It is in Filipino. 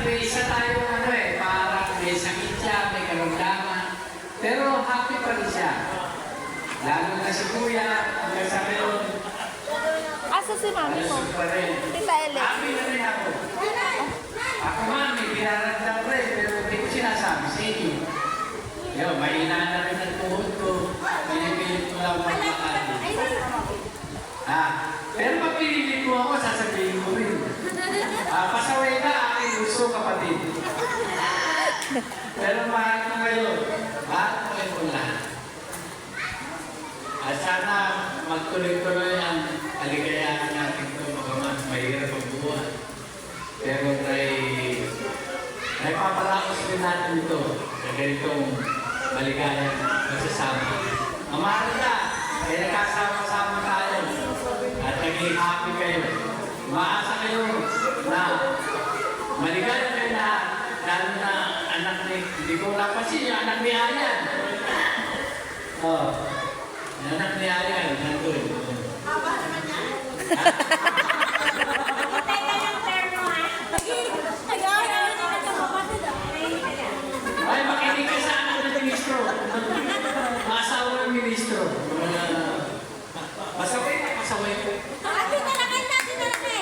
may isa tayong ano parang may sakit siya, may karamdaman. Pero happy pa rin siya. Lalo na si Kuya, hanggang sa ngayon. Asa si mami mo? Pa rin. Tita Ele. Happy na rin ako. Ako man, may pinaramdam rin, pero hindi ko sinasabi sa inyo. Yo, mahina na rin ang tuhod ko. Pinipilit ko lang magpakali. Pero pag pinilit ko ako, sasabihin ko rin. Pasaway na aking gusto, kapatid. Pero mahal ko kayo. Mahal ko kayo lahat. At sana magtuloy-tuloy ang kaligayahan natin ito. Bagaman mahirap ang buwan. Pero ay papalaos din natin ito sa ganitong maligayang magsasama. Mamahal ka, kaya nagkasama-sama tayo at naging happy kayo. Maasa kayo na maligayang kayo lahat, lalo na anak ni, hindi ko napansin yung anak ni Ayan. Anak ni Ayan, nandun. Haba naman yan.